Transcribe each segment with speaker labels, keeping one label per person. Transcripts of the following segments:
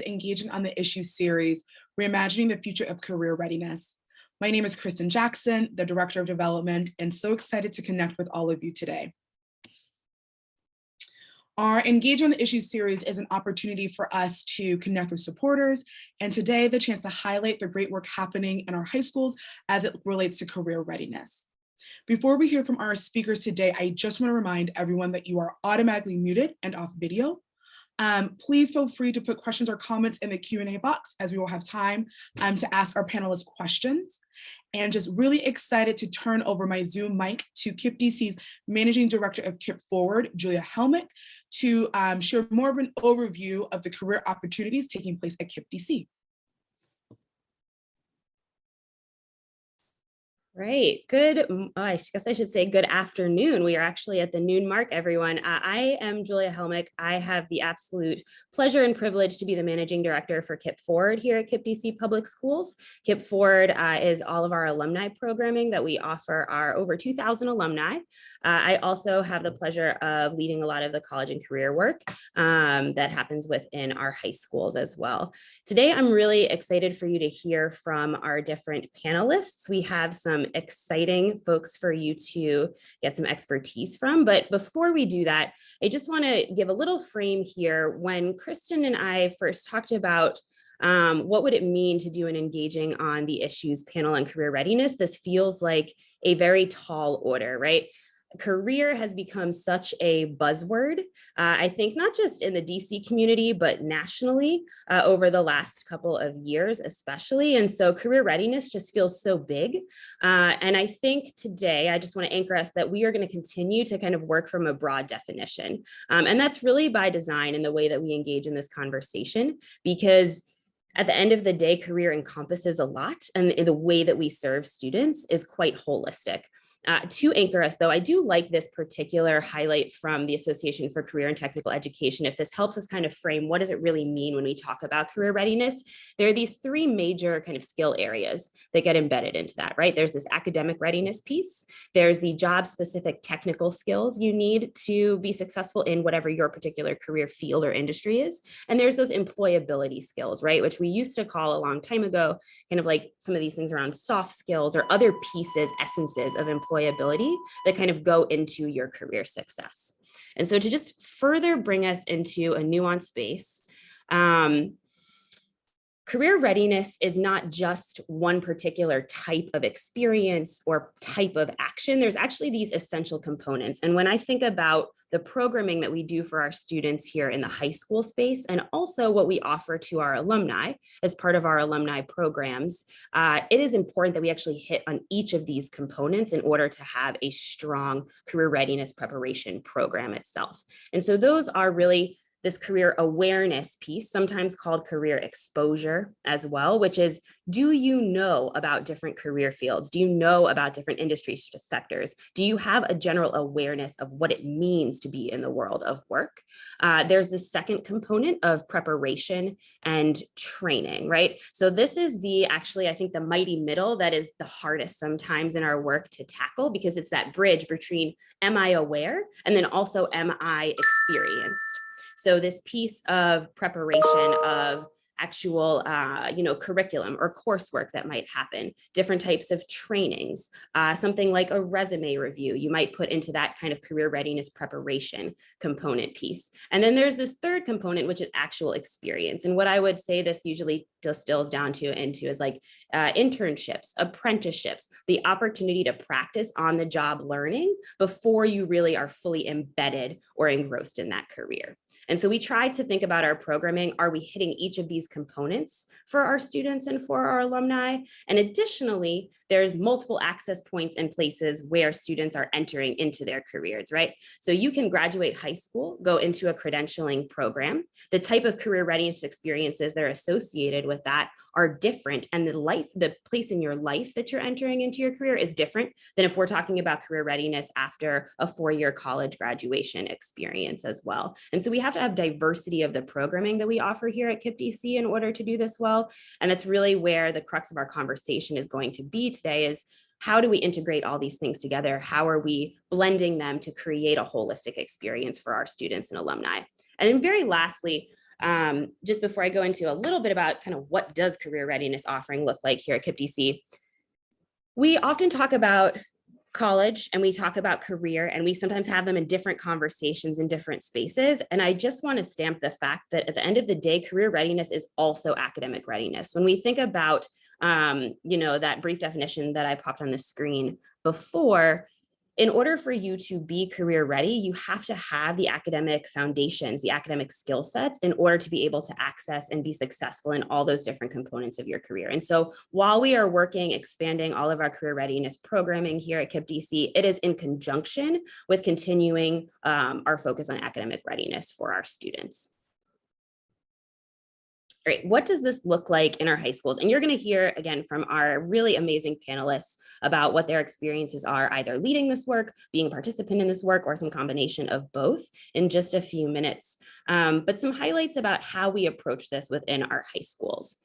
Speaker 1: Engaging on the issue series, Reimagining the Future of Career Readiness. My name is Kristen Jackson, the Director of Development, and so excited to connect with all of you today. Our Engage on the Issue series is an opportunity for us to connect with supporters, and today the chance to highlight the great work happening in our high schools as it relates to career readiness. Before we hear from our speakers today, I just want to remind everyone that you are automatically muted and off video. Please feel free to put questions or comments in the Q&A box as we will have time to ask our panelists questions. And just really excited to turn over my Zoom mic to KIPP DC's Managing Director of KIPP Forward, Julia Hellmich, to share more of an overview of the career opportunities taking place at KIPP DC.
Speaker 2: Right. I guess I should say good afternoon. We are actually at the noon mark, everyone. I am Julia Hellmich. I have the absolute pleasure and privilege to be the Managing Director for KIPP Forward here at KIPP DC Public Schools. KIPP Forward is all of our alumni programming that we offer our over 2,000 alumni. I also have the pleasure of leading a lot of the college and career work that happens within our high schools as well. Today, I'm really excited for you to hear from our different panelists. We have some exciting folks for you to get some expertise from. But before we do that, I just want to give a little frame here. When Kristen and I first talked about what would it mean to do an Engaging on the Issues panel on career readiness, this feels like a very tall order, right? Career has become such a buzzword, I think not just in the DC community, but nationally over the last couple of years, especially. And so career readiness just feels so big. And I think today, I just want to anchor us that we are going to continue to kind of work from a broad definition. And that's really by design in the way that we engage in this conversation, because at the end of the day, career encompasses a lot, and the way that we serve students is quite holistic. To anchor us, though, I do like this particular highlight from the Association for Career and Technical Education. If this helps us kind of frame what does it really mean when we talk about career readiness, there are these three major kind of skill areas that get embedded into that, right? There's this academic readiness piece. There's the job-specific technical skills you need to be successful in whatever your particular career field or industry is. And there's those employability skills, right? Which we used to call a long time ago, kind of like some of these things around soft skills or other pieces, essences of employability that kind of go into your career success. And so to just further bring us into a nuanced space, career readiness is not just one particular type of experience or type of action. There's actually these essential components. And when I think about the programming that we do for our students here in the high school space, and also what we offer to our alumni as part of our alumni programs, it is important that we actually hit on each of these components in order to have a strong career readiness preparation program itself. And so those are really this career awareness piece, sometimes called career exposure as well, which is, do you know about different career fields? Do you know about different industry sectors? Do you have a general awareness of what it means to be in the world of work? There's the second component of preparation and training, right? So this is actually, I think the mighty middle that is the hardest sometimes in our work to tackle, because it's that bridge between am I aware and then also am I experienced? So this piece of preparation of actual, curriculum or coursework that might happen, different types of trainings, something like a resume review, you might put into that kind of career readiness preparation component piece. And then there's this third component, which is actual experience. And what I would say this usually distills down into is like internships, apprenticeships, the opportunity to practice on the job learning before you really are fully embedded or engrossed in that career. And so we try to think about our programming. Are we hitting each of these components for our students and for our alumni? And additionally, there's multiple access points and places where students are entering into their careers, right? So you can graduate high school, go into a credentialing program. The type of career readiness experiences that are associated with that are different. And the place in your life that you're entering into your career is different than if we're talking about career readiness after a 4-year college graduation experience as well. And so we have to have diversity of the programming that we offer here at KIPP DC in order to do this well. And that's really where the crux of our conversation is going to be today, is how do we integrate all these things together? How are we blending them to create a holistic experience for our students and alumni? And then very lastly, Just before I go into a little bit about kind of what does career readiness offering look like here at KIPP DC, we often talk about college and we talk about career, and we sometimes have them in different conversations in different spaces. And I just want to stamp the fact that at the end of the day, career readiness is also academic readiness. When we think about, that brief definition that I popped on the screen before, in order for you to be career ready, you have to have the academic foundations, the academic skill sets in order to be able to access and be successful in all those different components of your career. And so while we are working, expanding all of our career readiness programming here at KIPP DC, it is in conjunction with continuing our focus on academic readiness for our students. All right, what does this look like in our high schools? And you're going to hear again from our really amazing panelists about what their experiences are, either leading this work, being a participant in this work, or some combination of both in just a few minutes. But some highlights about how we approach this within our high schools.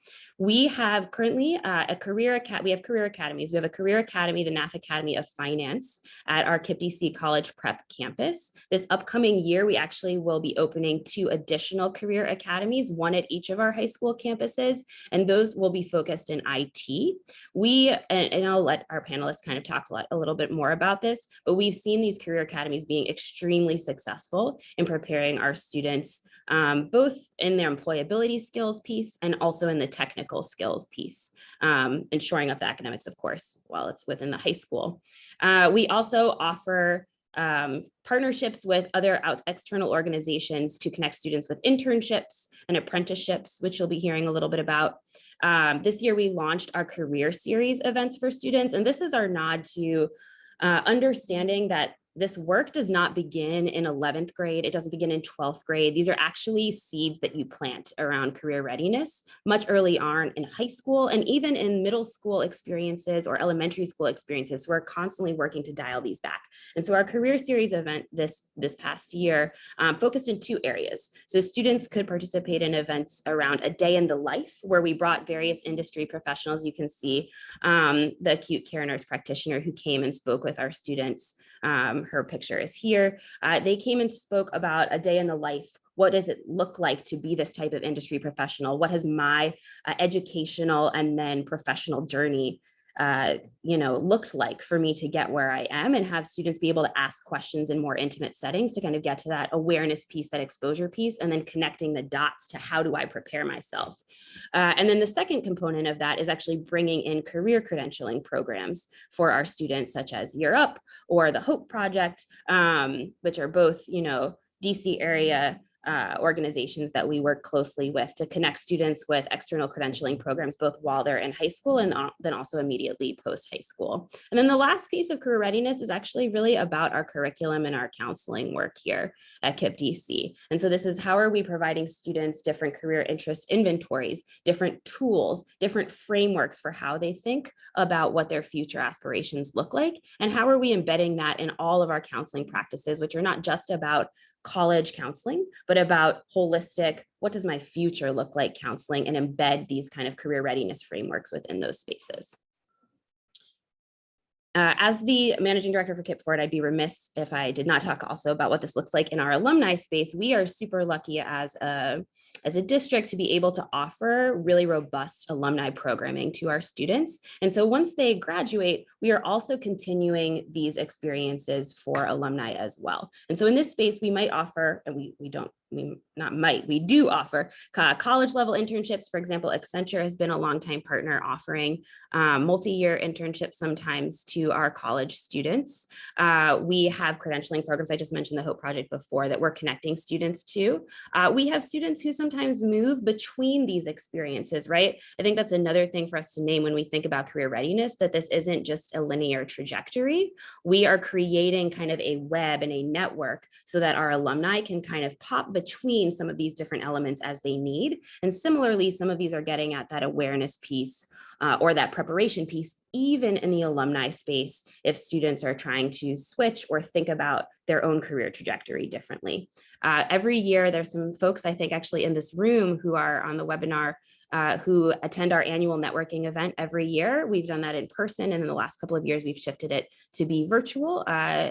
Speaker 2: We have currently career academies. We have a career academy, the NAF Academy of Finance, at our KIPP DC College Prep campus. This upcoming year, we actually will be opening 2 additional career academies, one at each of our high school campuses, and those will be focused in IT. And I'll let our panelists kind of talk a little bit more about this, but we've seen these career academies being extremely successful in preparing our students, both in their employability skills piece and also in the technical skills piece, and shoring up the academics, of course, while it's within the high school. We also offer partnerships with other external organizations to connect students with internships and apprenticeships, which you'll be hearing a little bit about. This year, we launched our career series events for students, and this is our nod to understanding that this work does not begin in 11th grade. It doesn't begin in 12th grade. These are actually seeds that you plant around career readiness much early on in high school and even in middle school experiences or elementary school experiences. So we're constantly working to dial these back. And so our career series event this past year focused in 2 areas. So students could participate in events around a day in the life, where we brought various industry professionals. You can see the acute care nurse practitioner who came and spoke with our students. Her picture is here. They came and spoke about a day in the life. What does it look like to be this type of industry professional? What has my educational and then professional journey looked like for me to get where I am, and have students be able to ask questions in more intimate settings to kind of get to that awareness piece, that exposure piece, and then connecting the dots to how do I prepare myself. And then the second component of that is actually bringing in career credentialing programs for our students, such as Year Up or the Hope Project, which are both, DC area organizations that we work closely with to connect students with external credentialing programs, both while they're in high school and then also immediately post high school. And then the last piece of career readiness is actually really about our curriculum and our counseling work here at KIPP DC. And so this is, how are we providing students different career interest inventories, different tools, different frameworks for how they think about what their future aspirations look like, and how are we embedding that in all of our counseling practices, which are not just about college counseling, but about holistic, what does my future look like counseling, and embed these kind of career readiness frameworks within those spaces. As the managing director for KIPP Forward, I'd be remiss if I did not talk also about what this looks like in our alumni space. We are super lucky as a district to be able to offer really robust alumni programming to our students. And so once they graduate, we are also continuing these experiences for alumni as well. And so in this space, we might offer, and we do offer college level internships. For example, Accenture has been a longtime partner offering multi-year internships sometimes to our college students. We have credentialing programs. I just mentioned the Hope Project before that we're connecting students to. We have students who sometimes move between these experiences, right? I think that's another thing for us to name when we think about career readiness, that this isn't just a linear trajectory. We are creating kind of a web and a network so that our alumni can kind of pop between some of these different elements as they need. And similarly, some of these are getting at that awareness piece or that preparation piece even in the alumni space, if students are trying to switch or think about their own career trajectory differently. Every year, there's some folks, I think, actually in this room who are on the webinar who attend our annual networking event every year. We've done that in person, and in the last couple of years, we've shifted it to be virtual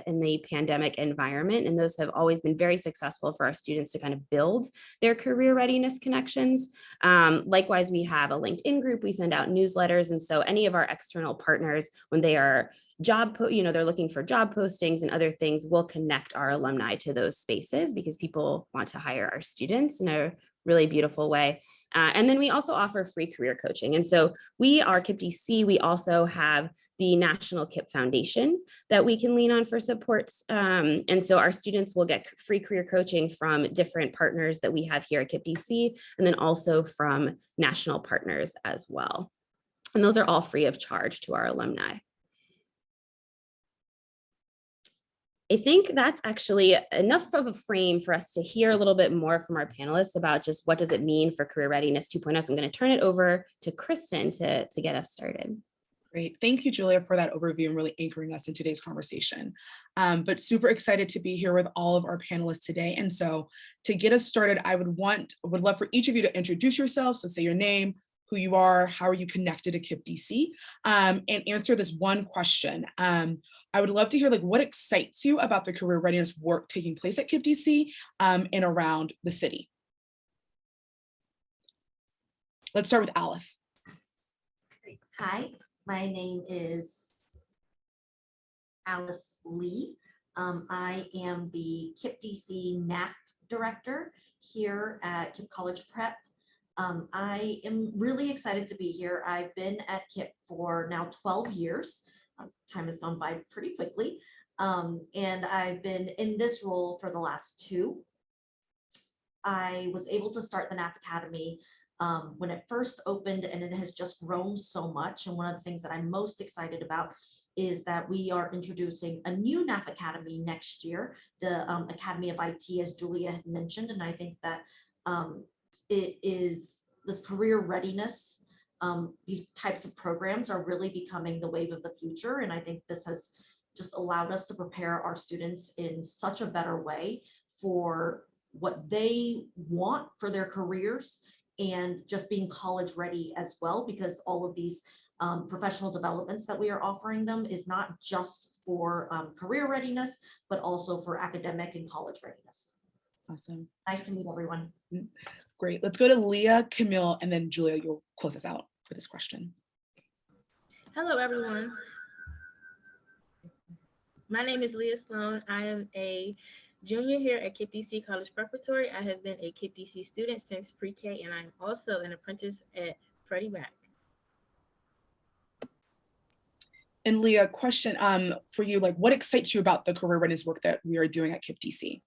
Speaker 2: in the pandemic environment. And those have always been very successful for our students to kind of build their career readiness connections. Likewise, we have a LinkedIn group, we send out newsletters. And so any of our external partners, when they are they're looking for job postings and other things, we'll connect our alumni to those spaces because people want to hire our students in a really beautiful way. And then we also offer free career coaching. And so we are KIPP DC. We also have the National KIPP Foundation that we can lean on for supports. And so our students will get free career coaching from different partners that we have here at KIPP DC, and then also from national partners as well. And those are all free of charge to our alumni. I think that's actually enough of a frame for us to hear a little bit more from our panelists about just what does it mean for Career Readiness 2.0. So I'm going to turn it over to Kristen to get us started.
Speaker 1: Great. Thank you, Julia, for that overview and really anchoring us in today's conversation. But super excited to be here with all of our panelists today. And so to get us started, I would love for each of you to introduce yourselves. So say your name, who you are, how are you connected to KIPP DC, and answer this one question. I would love to hear what excites you about the career readiness work taking place at KIPP DC and around the city. Let's start with Alice.
Speaker 3: Hi, my name is Alice Lee. I am the KIPP DC NAF director here at KIPP College Prep. I am really excited to be here. I've been at KIPP for now 12 years. Time has gone by pretty quickly. And I've been in this role for the last 2. I was able to start the NAF Academy when it first opened, and it has just grown so much. And one of the things that I'm most excited about is that we are introducing a new NAF Academy next year, the Academy of IT, as Julia had mentioned. And I think that it is this career readiness. These types of programs are really becoming the wave of the future. And I think this has just allowed us to prepare our students in such a better way for what they want for their careers and just being college ready as well, because all of these professional developments that we are offering them is not just for career readiness, but also for academic and college readiness.
Speaker 1: Awesome.
Speaker 3: Nice to meet everyone.
Speaker 1: Great. Let's go to Leah, Camille, and then Julia, you'll close us out for this question.
Speaker 4: Hello, everyone. My name is Leah Sloan. I am a junior here at KIPP DC College Preparatory. I have been a KIPP DC student since pre-K, and I'm also an apprentice at Freddie Mac.
Speaker 1: And Leah, question for you, what excites you about the career readiness work that we are doing at KIPP DC?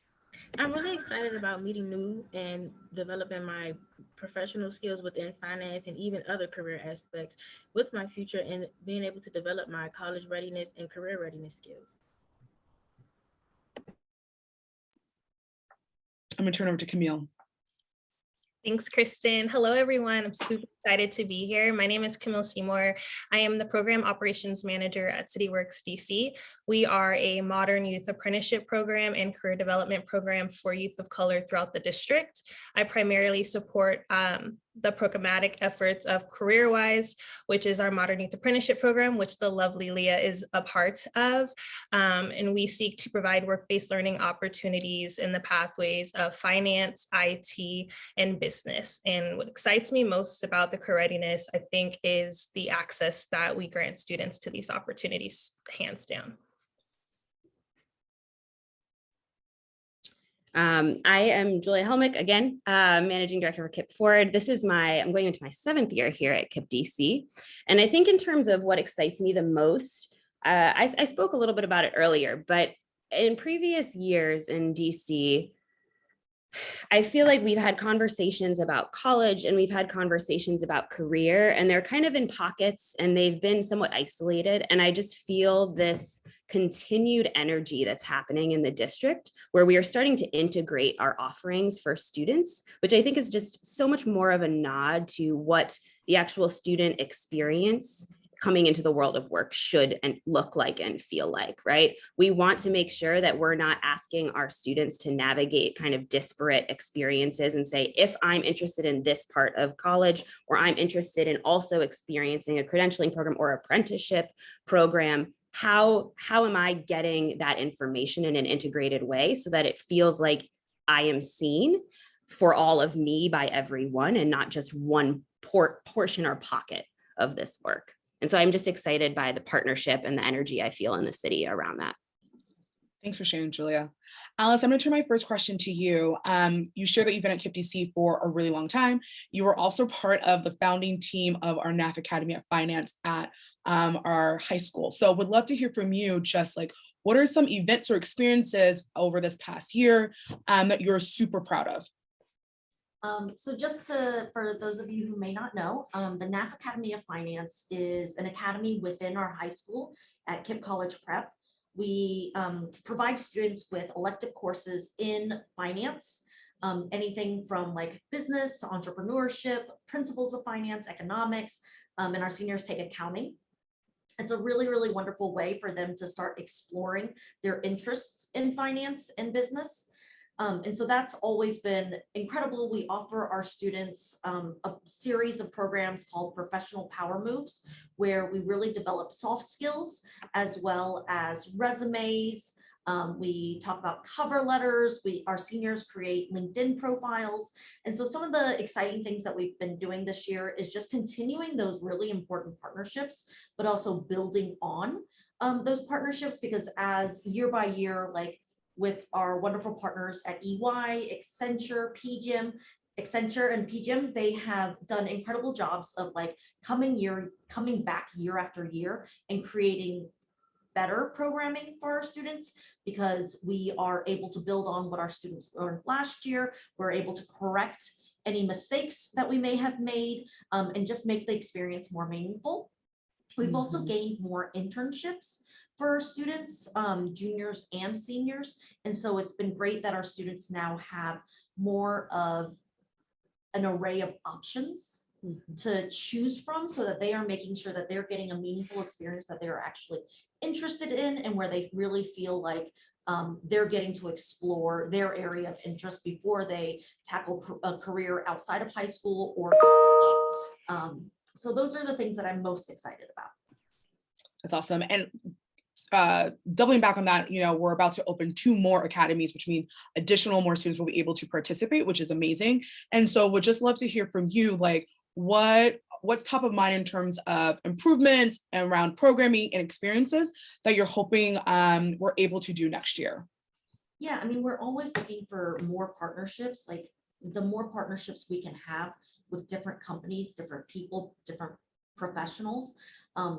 Speaker 4: I'm really excited about meeting new and developing my professional skills within finance and even other career aspects with my future, and being able to develop my college readiness and career readiness skills.
Speaker 1: I'm gonna turn over to Camille.
Speaker 5: Thanks, Kristen. Hello, everyone. I'm super excited to be here. My name is Camille Seymour. I am the Program Operations Manager at CityWorks DC. We are a modern youth apprenticeship program and career development program for youth of color throughout the district. I primarily support the programmatic efforts of CareerWise, which is our modern youth apprenticeship program, which the lovely Leah is a part of. And we seek to provide work-based learning opportunities in the pathways of finance, IT, and business. And what excites me most about the career readiness, I think, is the access that we grant students to these opportunities, hands down.
Speaker 2: I am Julia Hellmich, again, Managing Director for KIPP Forward. I'm going into my 7th year here at KIPP DC. And I think in terms of what excites me the most, I spoke a little bit about it earlier, but in previous years in DC, I feel like we've had conversations about college and we've had conversations about career, and they're kind of in pockets and they've been somewhat isolated. And I just feel this continued energy that's happening in the district where we are starting to integrate our offerings for students, which I think is just so much more of a nod to what the actual student experience coming into the world of work should and look like and feel like, right? We want to make sure that we're not asking our students to navigate kind of disparate experiences and say, if I'm interested in this part of college, or I'm interested in also experiencing a credentialing program or apprenticeship program, how am I getting that information in an integrated way so that it feels like I am seen for all of me by everyone and not just one portion or pocket of this work. And so I'm just excited by the partnership and the energy I feel in the city around that.
Speaker 1: Thanks for sharing, Julia. Alice, I'm going to turn my first question to you. You shared that you've been at KIPP DC for a really long time. You were also part of the founding team of our NAF Academy of Finance at our high school. So would love to hear from you, just like, what are some events or experiences over this past year that you're super proud of?
Speaker 3: So just for those of you who may not know, the NAF Academy of Finance is an academy within our high school at KIPP College Prep. We provide students with elective courses in finance, anything from like business, entrepreneurship, principles of finance, economics, and our seniors take accounting. It's a really, really wonderful way for them to start exploring their interests in finance and business. And so that's always been incredible. We offer our students a series of programs called Professional Power Moves, where we really develop soft skills as well as resumes. We talk about cover letters. Our seniors create LinkedIn profiles. And so some of the exciting things that we've been doing this year is just continuing those really important partnerships, but also building on those partnerships, because as year by year, like with our wonderful partners at EY, Accenture and PGIM, they have done incredible jobs of like coming back year after year and creating better programming for our students, because we are able to build on what our students learned last year. We're able to correct any mistakes that we may have made and just make the experience more meaningful. We've also gained more internships for our students, juniors and seniors. And so it's been great that our students now have more of an array of options to choose from, so that they are making sure that they're getting a meaningful experience that they're actually interested in, and where they really feel like they're getting to explore their area of interest before they tackle a career outside of high school or college. So those are the things that I'm most excited about.
Speaker 1: That's awesome. And doubling back on that, we're about to open 2 more academies, which means more students will be able to participate, which is amazing. And so would just love to hear from you, like, what's top of mind in terms of improvements around programming and experiences that you're hoping we're able to do next year?
Speaker 3: Yeah, I mean, we're always looking for more partnerships. Like, the more partnerships we can have with different companies, different people, different professionals,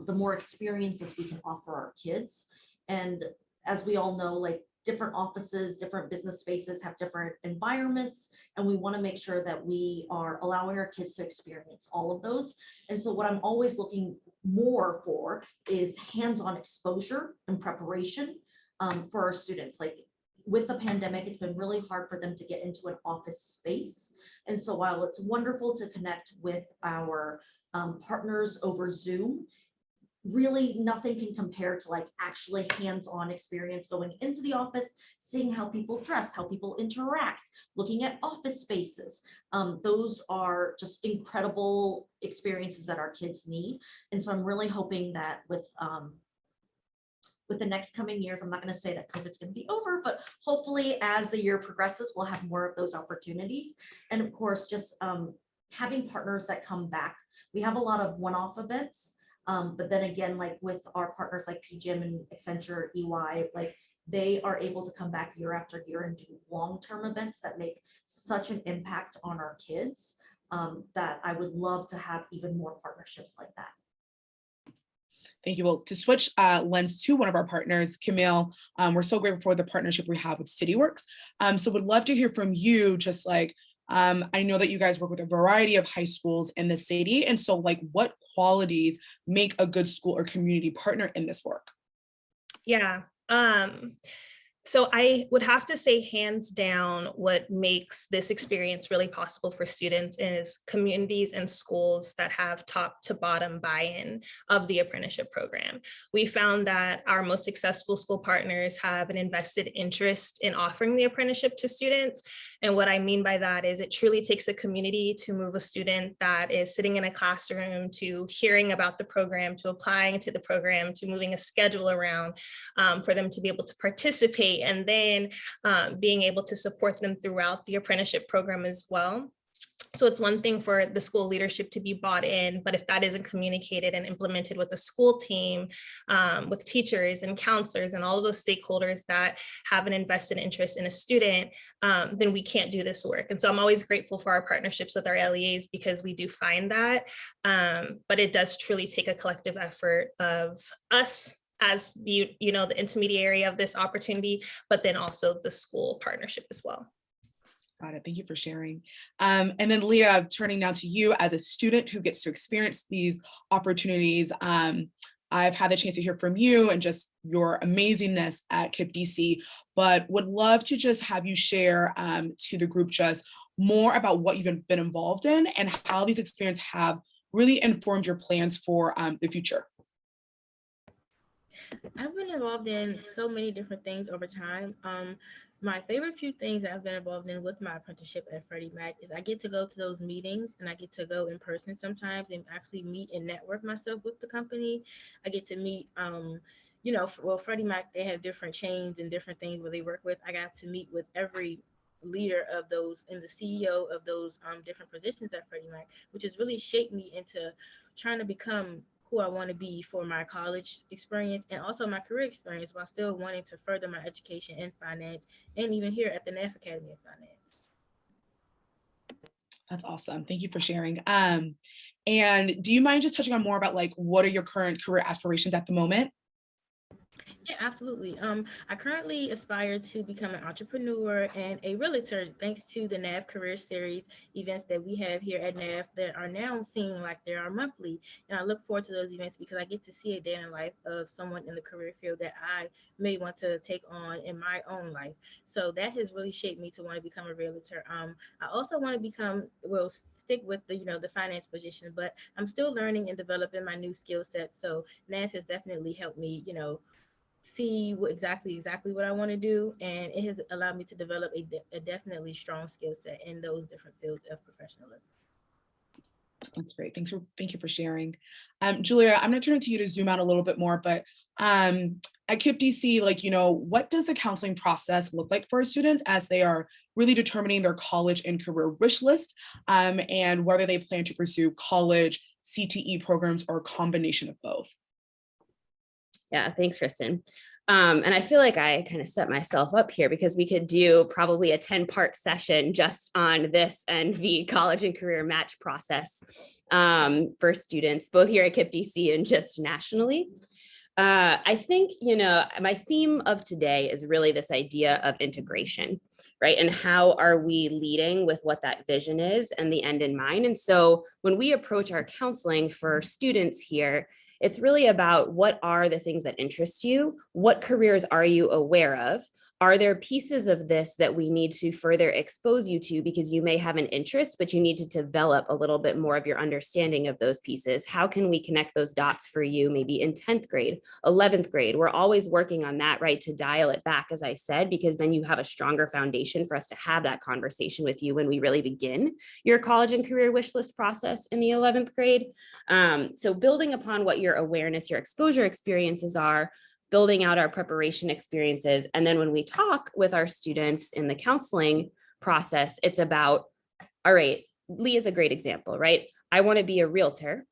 Speaker 3: the more experiences we can offer our kids. And as we all know, like, different offices, different business spaces have different environments, and we want to make sure that we are allowing our kids to experience all of those. And so what I'm always looking more for is hands-on exposure and preparation for our students. Like, with the pandemic, it's been really hard for them to get into an office space. And so while it's wonderful to connect with our partners over Zoom, really nothing can compare to like actually hands-on experience, going into the office, seeing how people dress, how people interact, looking at office spaces. Those are just incredible experiences that our kids need. And so I'm really hoping that with the next coming years, I'm not going to say that COVID's going to be over, but hopefully as the year progresses, we'll have more of those opportunities. And of course, just having partners that come back. We have a lot of one-off events. But then again, like with our partners like PGIM and Accenture, EY, like they are able to come back year after year and do long-term events that make such an impact on our kids that I would love to have even more partnerships like that.
Speaker 1: Thank you. Well, to switch lens to one of our partners, Camille, we're so grateful for the partnership we have with CityWorks. So would love to hear from you, just like, I know that you guys work with a variety of high schools in the city. And so like, what qualities make a good school or community partner in this work?
Speaker 5: Yeah. So I would have to say hands down, what makes this experience really possible for students is communities and schools that have top to bottom buy-in of the apprenticeship program. We found that our most successful school partners have an invested interest in offering the apprenticeship to students. And what I mean by that is it truly takes a community to move a student that is sitting in a classroom to hearing about the program, to applying to the program, to moving a schedule around for them to be able to participate, and then being able to support them throughout the apprenticeship program as well. So it's one thing for the school leadership to be bought in, but if that isn't communicated and implemented with the school team, with teachers and counselors and all of those stakeholders that have an invested interest in a student, then we can't do this work. And so I'm always grateful for our partnerships with our LEAs because we do find that, but it does truly take a collective effort of us as the intermediary of this opportunity, but then also the school partnership as well.
Speaker 1: Got it. Thank you for sharing. And then Leah, turning now to you as a student who gets to experience these opportunities. I've had the chance to hear from you and just your amazingness at KIPP DC, but would love to just have you share to the group just more about what you've been involved in and how these experiences have really informed your plans for the future.
Speaker 4: I've been involved in so many different things over time. My favorite few things I've been involved in with my apprenticeship at Freddie Mac is I get to go to those meetings and I get to go in person sometimes and actually meet and network myself with the company. I get to meet, Freddie Mac, they have different chains and different things where they work with. I got to meet with every leader of those and the CEO of those different positions at Freddie Mac, which has really shaped me into trying to become who I want to be for my college experience and also my career experience while still wanting to further my education in finance and even here at the NAF Academy of Finance.
Speaker 1: That's awesome. Thank you for sharing. And do you mind just touching on more about what are your current career aspirations at the moment?
Speaker 4: Yeah, absolutely. I currently aspire to become an entrepreneur and a realtor thanks to the NAF Career Series events that we have here at NAF that are now seeming like they are monthly. And I look forward to those events because I get to see a day in the life of someone in the career field that I may want to take on in my own life. So that has really shaped me to want to become a realtor. I also want to stick with the finance position, but I'm still learning and developing my new skill set. So NAF has definitely helped me, see exactly what I want to do, and it has allowed me to develop a definitely strong skill set in those different fields of professionalism.
Speaker 1: That's great. Thank you for sharing. Julia, I'm going to turn it to you to zoom out a little bit more, but at KIPP DC, what does the counseling process look like for our students as they are really determining their college and career wish list, and whether they plan to pursue college, CTE programs, or a combination of both?
Speaker 2: Yeah, thanks, Kristen. And I feel like I kind of set myself up here because we could do probably a 10-part session just on this and the college and career match process for students, both here at KIPP DC and just nationally. I think, my theme of today is really this idea of integration, right? And how are we leading with what that vision is and the end in mind? And so when we approach our counseling for students here, it's really about what are the things that interest you? What careers are you aware of? Are there pieces of this that we need to further expose you to because you may have an interest, but you need to develop a little bit more of your understanding of those pieces? How can we connect those dots for you maybe in 10th grade, 11th grade? We're always working on that, right? To dial it back, as I said, because then you have a stronger foundation for us to have that conversation with you when we really begin your college and career wish list process in the 11th grade. So building upon what your awareness, your exposure experiences are, building out our preparation experiences. And then when we talk with our students in the counseling process, it's about, all right, Lee is a great example, right? I want to be a realtor.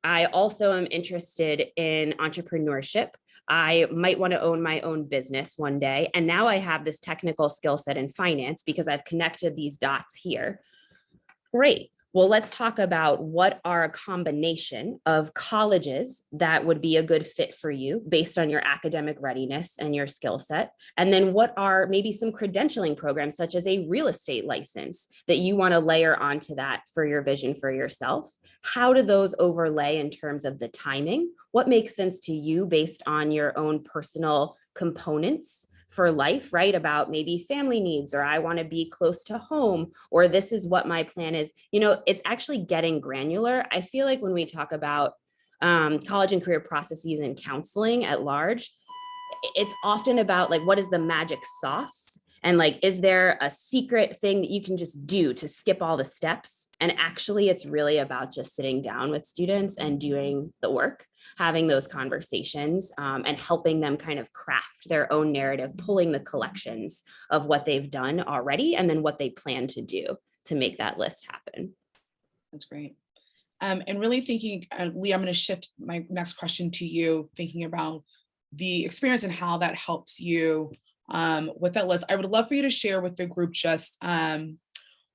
Speaker 2: I also am interested in entrepreneurship. I might want to own my own business one day. And now I have this technical skill set in finance because I've connected these dots here. Great. Well, let's talk about what are a combination of colleges that would be a good fit for you based on your academic readiness and your skill set. And then what are maybe some credentialing programs such as a real estate license that you want to layer onto that for your vision for yourself? How do those overlay in terms of the timing? What makes sense to you based on your own personal components for life, right? About maybe family needs, or I want to be close to home, or this is what my plan is. You know, it's actually getting granular. I feel like when we talk about college and career processes and counseling at large, it's often about like, what is the magic sauce? And like, is there a secret thing that you can just do to skip all the steps? And actually, it's really about just sitting down with students and doing the work, having those conversations, and helping them kind of craft their own narrative, pulling the collections of what they've done already, and then what they plan to do to make that list happen.
Speaker 1: That's great. And really thinking, Lee, I'm going to shift my next question to you, thinking about the experience and how that helps you with that list. I would love for you to share with the group just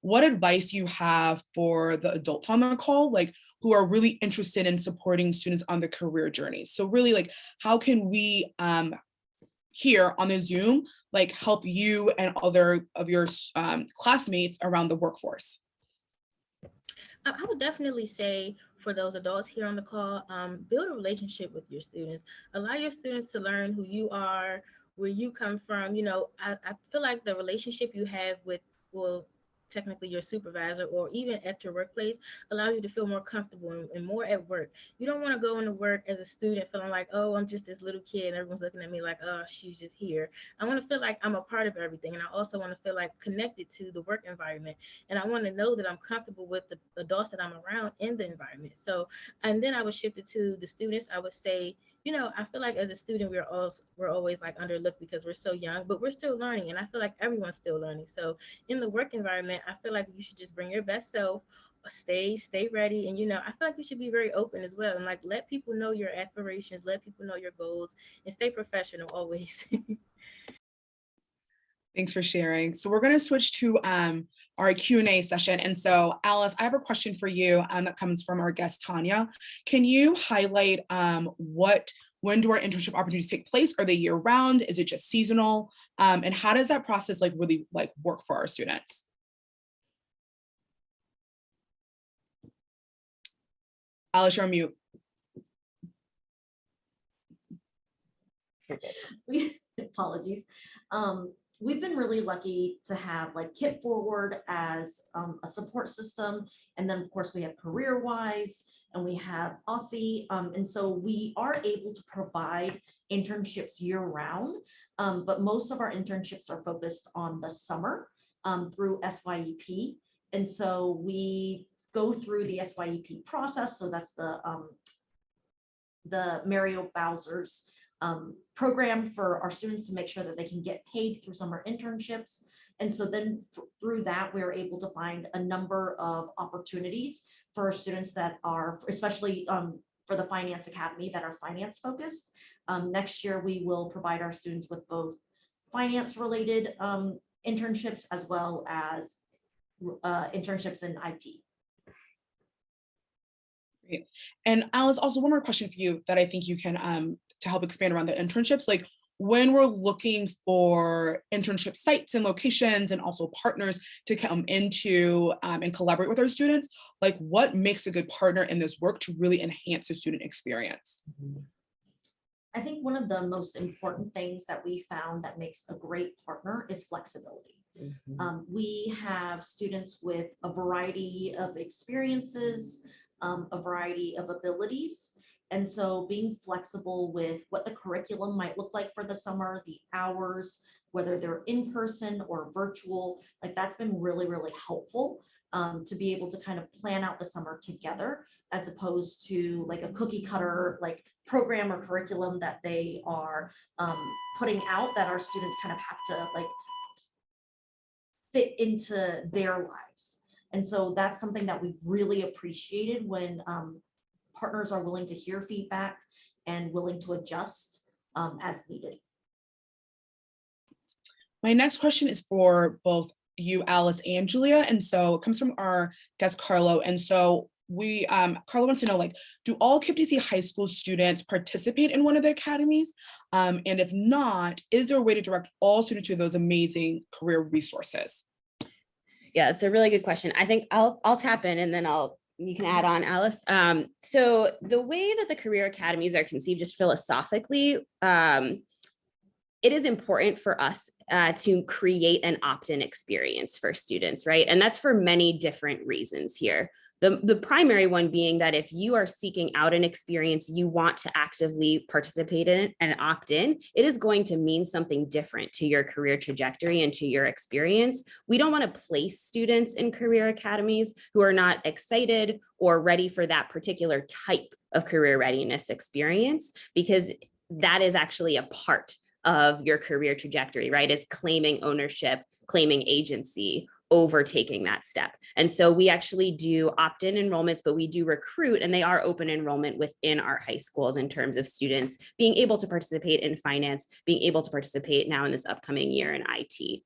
Speaker 1: what advice you have for the adults on the call, like who are really interested in supporting students on the career journey. So really, like, how can we here on the Zoom, like, help you and other of your classmates around the workforce?
Speaker 4: I would definitely say for those adults here on the call, build a relationship with your students. Allow your students to learn who you are, where you come from. You know, I feel like the relationship you have with, well, technically your supervisor or even at your workplace allow you to feel more comfortable and more at work. You don't want to go into work as a student feeling like, oh, I'm just this little kid and everyone's looking at me like, oh, she's just here. I want to feel like I'm a part of everything. And I also want to feel like connected to the work environment. And I want to know that I'm comfortable with the adults that I'm around in the environment. So, and then I would shift it to the students. I would say, you know, I feel like as a student, we're always like underlooked because we're so young, but we're still learning. And I feel like everyone's still learning. So in the work environment, I feel like you should just bring your best self, stay ready. And, you know, I feel like you should be very open as well. And like, let people know your aspirations, let people know your goals, and stay professional always.
Speaker 1: Thanks for sharing. So we're going to switch to our Q&A session. And so Alice, I have a question for you that comes from our guest, Tanya. Can you highlight when do our internship opportunities take place? Are they year round? Is it just seasonal? And how does that process like really like work for our students? Alice, you're on mute.
Speaker 3: Apologies. We've been really lucky to have like KIPP Forward as a support system. And then of course we have CareerWise and we have Aussie. And so we are able to provide internships year round, but most of our internships are focused on the summer through SYEP. And so we go through the SYEP process. So that's the Mario Bowser's program for our students to make sure that they can get paid through summer internships. And so then through that, we're able to find a number of opportunities for students that are, especially for the Finance Academy, that are finance focused. Next year, we will provide our students with both finance related internships as well as internships in IT.
Speaker 1: Great. And Alice, also one more question for you that I think you can to help expand around the internships, like when we're looking for internship sites and locations and also partners to come into and collaborate with our students, like what makes a good partner in this work to really enhance the student experience?
Speaker 3: I think one of the most important things that we found that makes a great partner is flexibility. We have students with a variety of experiences, a variety of abilities. And so being flexible with what the curriculum might look like for the summer, the hours, whether they're in person or virtual, like that's been really, really helpful to be able to kind of plan out the summer together, as opposed to like a cookie cutter, like program or curriculum that they are putting out that our students kind of have to like fit into their lives. And so that's something that we've really appreciated when partners are willing to hear feedback and willing to adjust as needed.
Speaker 1: My next question is for both you, Alice, and Julia. And so it comes from our guest, Carlo. And so Carlo wants to know, like, do all KIPP DC high school students participate in one of the academies? And if not, is there a way to direct all students to those amazing career resources?
Speaker 2: Yeah, it's a really good question. I think I'll tap in and then you can add on, Alice. So the way that the career academies are conceived just philosophically, it is important for us to create an opt-in experience for students, right? And that's for many different reasons here. The primary one being that if you are seeking out an experience, you want to actively participate in it and opt in, it is going to mean something different to your career trajectory and to your experience. We don't want to place students in career academies who are not excited or ready for that particular type of career readiness experience, because that is actually a part of your career trajectory, right? Is claiming ownership, claiming agency, overtaking that step. And so we actually do opt-in enrollments, but we do recruit, and they are open enrollment within our high schools in terms of students being able to participate in finance, being able to participate now in this upcoming year in IT.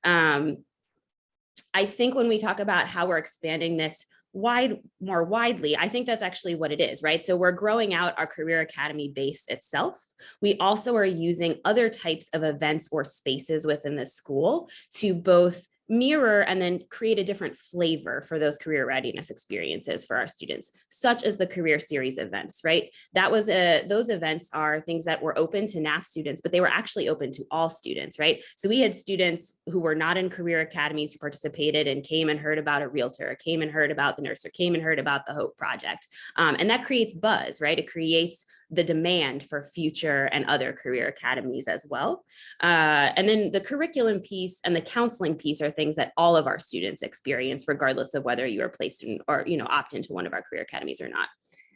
Speaker 2: I think when we talk about how we're expanding this more widely, I think that's actually what it is, right? So we're growing out our career academy base itself. We also are using other types of events or spaces within the school to both mirror and then create a different flavor for those career readiness experiences for our students, such as the career series events, right? That was those events are things that were open to NAF students, but they were actually open to all students, right? So we had students who were not in career academies who participated and came and heard about a realtor, or came and heard about the nurse, or came and heard about the Hope Project. And that creates buzz, right? It creates the demand for future and other career academies as well. And then the curriculum piece and the counseling piece are things that all of our students experience, regardless of whether you are placed in or, opt into one of our career academies or not.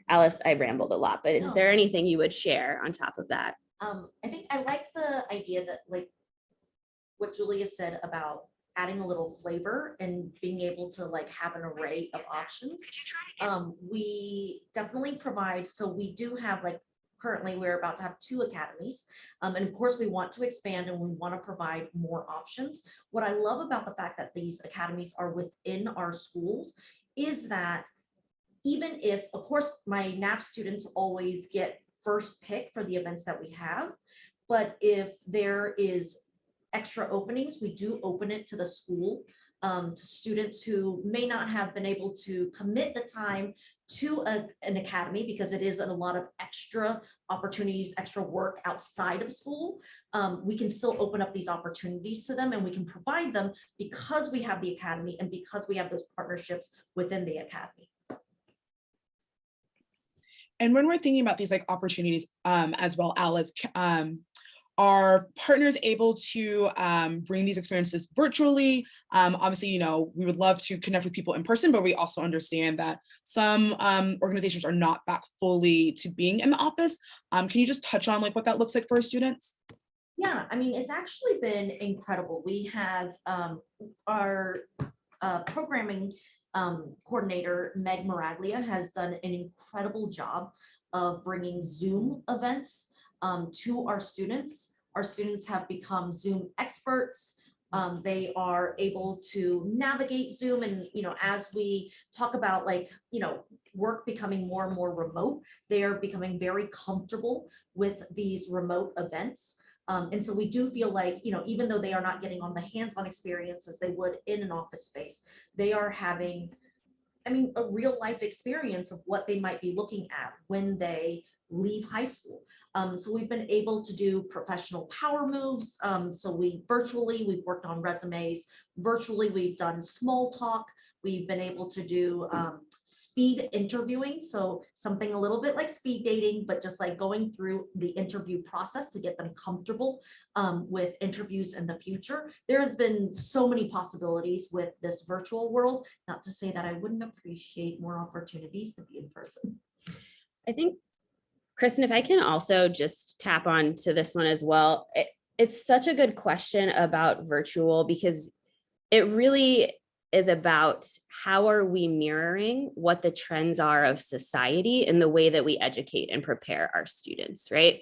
Speaker 2: Alice, I rambled a lot, but is there anything you would share on top of that?
Speaker 3: I think I like the idea that, like what Julia said about adding a little flavor and being able to like have an array of options. We definitely provide, so we do have, like, currently we're about to have 2 academies. And of course we want to expand and we want to provide more options. What I love about the fact that these academies are within our schools is that even if, of course, my NAF students always get first pick for the events that we have, but if there is extra openings, we do open it to the school, to students who may not have been able to commit the time to an academy, because it is a lot of extra opportunities, extra work outside of school. We can still open up these opportunities to them, and we can provide them because we have the academy and because we have those partnerships within the academy.
Speaker 1: And when we're thinking about these like opportunities as well, Alice, are partners able to bring these experiences virtually? Obviously, we would love to connect with people in person, but we also understand that some organizations are not back fully to being in the office. Can you just touch on like what that looks like for our students?
Speaker 3: Yeah, I mean, it's actually been incredible. We have our programming coordinator, Meg Maraglia, has done an incredible job of bringing Zoom events to our students. Our students have become Zoom experts. They are able to navigate Zoom, and as we talk about work becoming more and more remote, they are becoming very comfortable with these remote events. And so we do feel like, even though they are not getting on the hands-on experience as they would in an office space, they are having, a real life experience of what they might be looking at when they leave high school. So we've been able to do professional power moves. So we've worked on resumes. Virtually, we've done small talk. We've been able to do speed interviewing. So something a little bit like speed dating, but just like going through the interview process to get them comfortable with interviews in the future. There has been so many possibilities with this virtual world, not to say that I wouldn't appreciate more opportunities to be in person.
Speaker 2: I think, Kristen, if I can also just tap on to this one as well. It's such a good question about virtual, because it really is about how are we mirroring what the trends are of society in the way that we educate and prepare our students, right?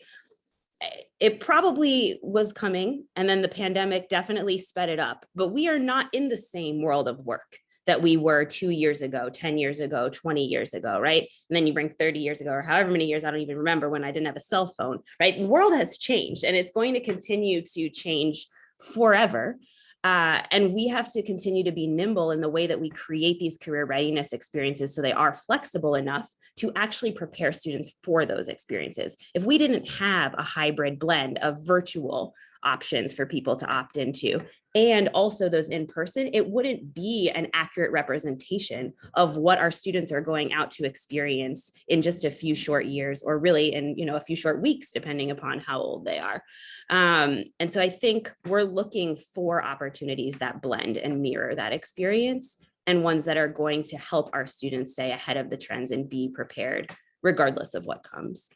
Speaker 2: It probably was coming, and then the pandemic definitely sped it up, but we are not in the same world of work that we were 2 years ago, 10 years ago, 20 years ago, right? And then you bring 30 years ago, or however many years, I don't even remember, when I didn't have a cell phone, right? The world has changed, and it's going to continue to change forever. And we have to continue to be nimble in the way that we create these career readiness experiences, so they are flexible enough to actually prepare students for those experiences. If we didn't have a hybrid blend of virtual options for people to opt into. And also those in person, it wouldn't be an accurate representation of what our students are going out to experience in just a few short years, or really in, a few short weeks, depending upon how old they are. And so I think we're looking for opportunities that blend and mirror that experience, and ones that are going to help our students stay ahead of the trends and be prepared regardless of what comes.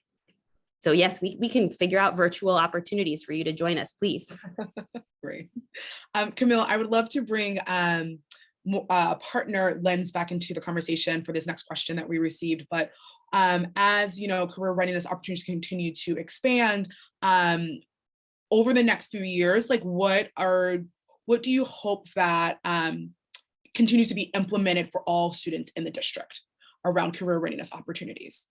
Speaker 2: So yes, we can figure out virtual opportunities for you to join us, please.
Speaker 1: Great. Camille, I would love to bring partner lens back into the conversation for this next question that we received. But as career readiness opportunities continue to expand over the next few years, like what do you hope that continues to be implemented for all students in the district around career readiness opportunities?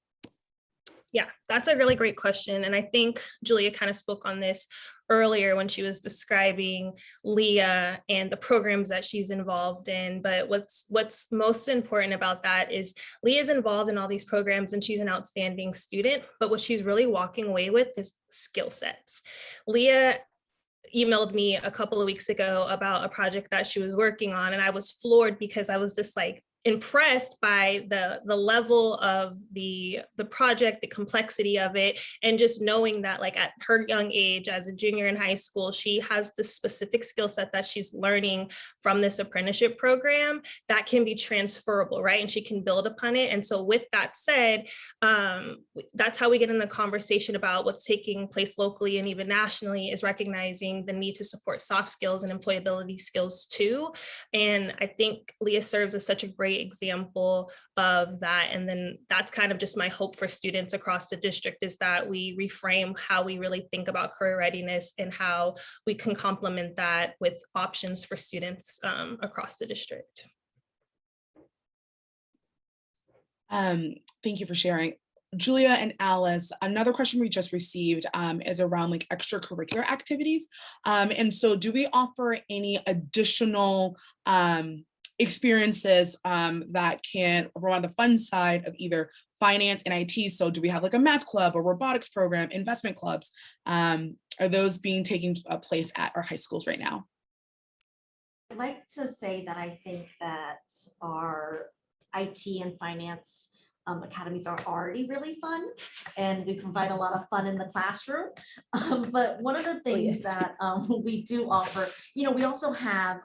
Speaker 5: Yeah, that's a really great question. And I think Julia kind of spoke on this earlier when she was describing Leah and the programs that she's involved in. But what's most important about that is Leah is involved in all these programs and she's an outstanding student, but what she's really walking away with is skill sets. Leah emailed me a couple of weeks ago about a project that she was working on, and I was floored because I was just like impressed by the level of the project, the complexity of it, and just knowing that like at her young age as a junior in high school, she has this specific skill set that she's learning from this apprenticeship program that can be transferable, right? And she can build upon it. And so with that said, that's how we get in the conversation about what's taking place locally and even nationally, is recognizing the need to support soft skills and employability skills too. And I think Leah serves as such a great example of that. And then that's kind of just my hope for students across the district, is that we reframe how we really think about career readiness and how we can complement that with options for students across the district.
Speaker 1: Thank you for sharing. Julia and Alice, another question we just received is around like extracurricular activities. And so do we offer any additional experiences that can run on the fun side of either finance and IT? So do we have like a math club, or robotics program, investment clubs? Are those being taken place at our high schools right now?
Speaker 3: I'd like to say that I think that our IT and finance academies are already really fun, and we provide a lot of fun in the classroom. But one of the things that we do offer, we also have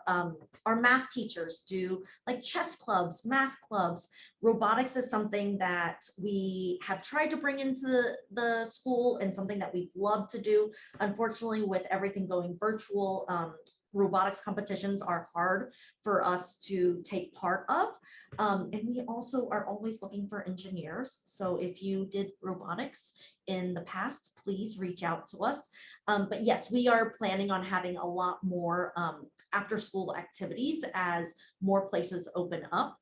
Speaker 3: our math teachers do like chess clubs, math clubs. Robotics is something that we have tried to bring into the school and something that we'd love to do. Unfortunately, with everything going virtual, robotics competitions are hard for us to take part of. And we also are always looking for engineers. So if you did robotics in the past, please reach out to us. But yes, we are planning on having a lot more after school activities as more places open up.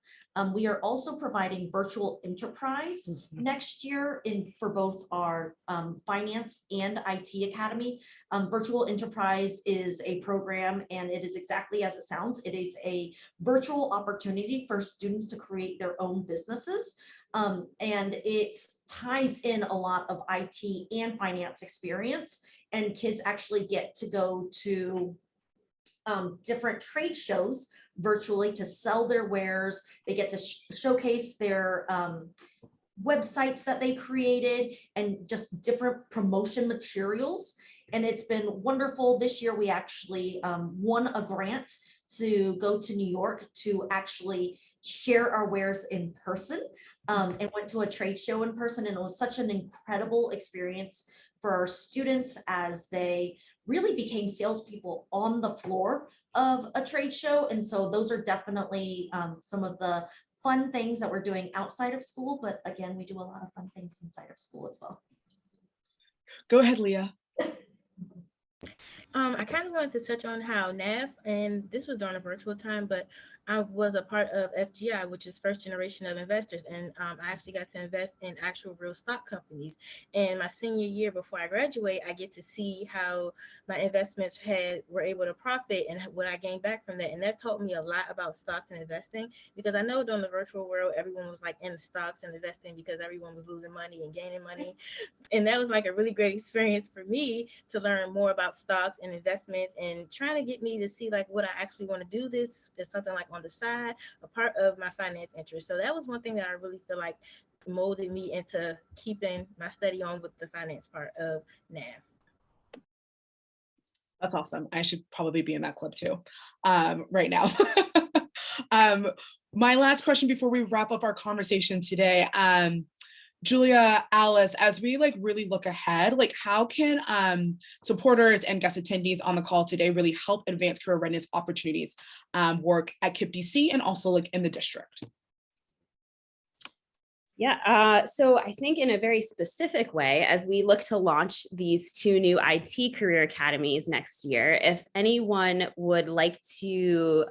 Speaker 3: We are also providing virtual enterprise next year for both our finance and IT academy. Virtual enterprise is a program, and it is exactly as it sounds. It is a virtual opportunity for students to create their own businesses. And it ties in a lot of IT and finance experience, and kids actually get to go to different trade shows virtually to sell their wares. They get to showcase their websites that they created and just different promotion materials. And it's been wonderful. This year, we actually won a grant to go to New York to actually share our wares in person, and went to a trade show in person. And it was such an incredible experience for our students as they really became salespeople on the floor of a trade show. And so those are definitely some of the fun things that we're doing outside of school. But again, we do a lot of fun things inside of school as well.
Speaker 1: Go ahead, Leah.
Speaker 4: I kind of wanted to touch on how NAF, and this was during a virtual time, but I was a part of FGI, which is first generation of investors. And I actually got to invest in actual real stock companies. And my senior year before I graduate, I get to see how my investments were able to profit and what I gained back from that. And that taught me a lot about stocks and investing, because I know during the virtual world, everyone was like in stocks and investing because everyone was losing money and gaining money. And that was like a really great experience for me to learn more about stocks and investments and trying to get me to see like what I actually want to do. This is something like on the side, a part of my finance interest. So that was one thing that I really feel like molded me into keeping my study on with the finance part of NAF.
Speaker 1: That's awesome. I should probably be in that club too, right now. My last question before we wrap up our conversation today, Julia, Alice, as we like really look ahead, like how can supporters and guest attendees on the call today really help advance career readiness opportunities work at KIPP DC and also like in the district?
Speaker 2: Yeah, so I think in a very specific way, as we look to launch these 2 new IT career academies next year, if anyone would like to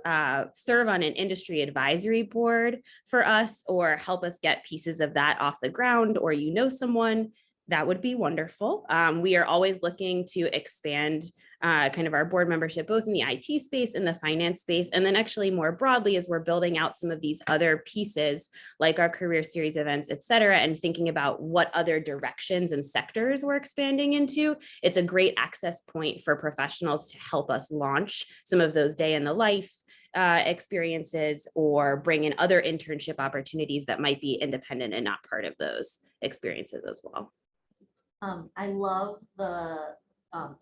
Speaker 2: serve on an industry advisory board for us or help us get pieces of that off the ground, or you know someone, that would be wonderful. We are always looking to expand kind of our board membership, both in the IT space and the finance space. And then actually more broadly, as we're building out some of these other pieces, like our career series events, et cetera, and thinking about what other directions and sectors we're expanding into, it's a great access point for professionals to help us launch some of those day in the life experiences or bring in other internship opportunities that might be independent and not part of those experiences as well.
Speaker 3: I love the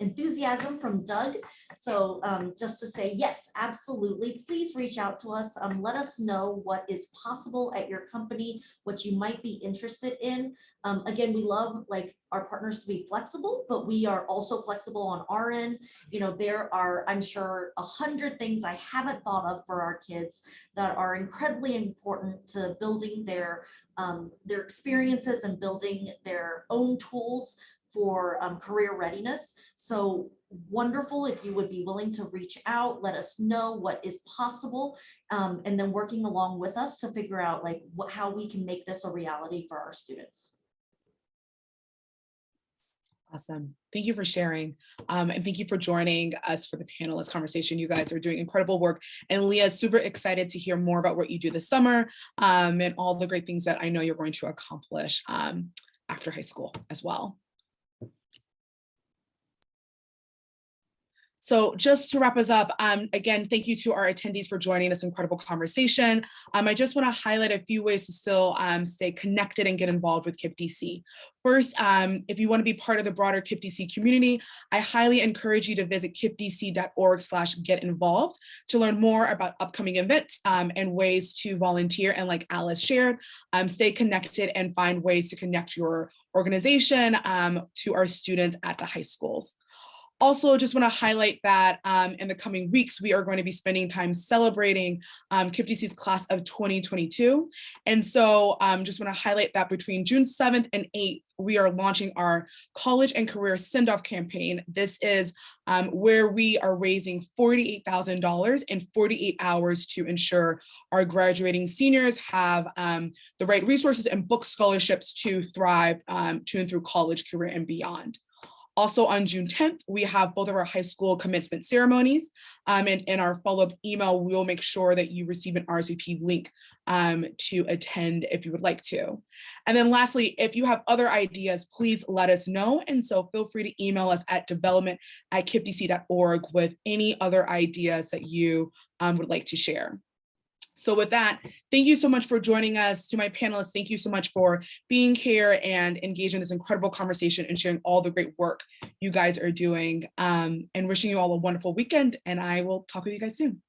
Speaker 3: enthusiasm from Doug. So just to say, yes, absolutely. Please reach out to us. Let us know what is possible at your company, what you might be interested in. Again, we love like our partners to be flexible, but we are also flexible on our end. You know, there are, I'm sure, 100 things I haven't thought of for our kids that are incredibly important to building their experiences and building their own tools for career readiness. So wonderful if you would be willing to reach out, let us know what is possible, and then working along with us to figure out like how we can make this a reality for our students.
Speaker 1: Awesome. Thank you for sharing. And thank you for joining us for the panelist conversation. You guys are doing incredible work. And Leah is super excited to hear more about what you do this summer and all the great things that I know you're going to accomplish after high school as well. So just to wrap us up, again, thank you to our attendees for joining this incredible conversation. I just want to highlight a few ways to still stay connected and get involved with KIPP DC. First, if you want to be part of the broader KIPP DC community, I highly encourage you to visit kippdc.org/get-involved to learn more about upcoming events and ways to volunteer. And like Alice shared, stay connected and find ways to connect your organization to our students at the high schools. Also, just want to highlight that in the coming weeks, we are going to be spending time celebrating KIPP DC's class of 2022. And so just want to highlight that between June 7th and 8th, we are launching our college and career send-off campaign. This is where we are raising $48,000 in 48 hours to ensure our graduating seniors have the right resources and book scholarships to thrive to and through college, career, and beyond. Also on June 10th, we have both of our high school commencement ceremonies, and in our follow-up email, we will make sure that you receive an RSVP link to attend if you would like to. And then lastly, if you have other ideas, please let us know. And so feel free to email us at development@kippdc.org with any other ideas that you would like to share. So with that, thank you so much for joining us. To my panelists, thank you so much for being here and engaging in this incredible conversation and sharing all the great work you guys are doing, and wishing you all a wonderful weekend. And I will talk with you guys soon.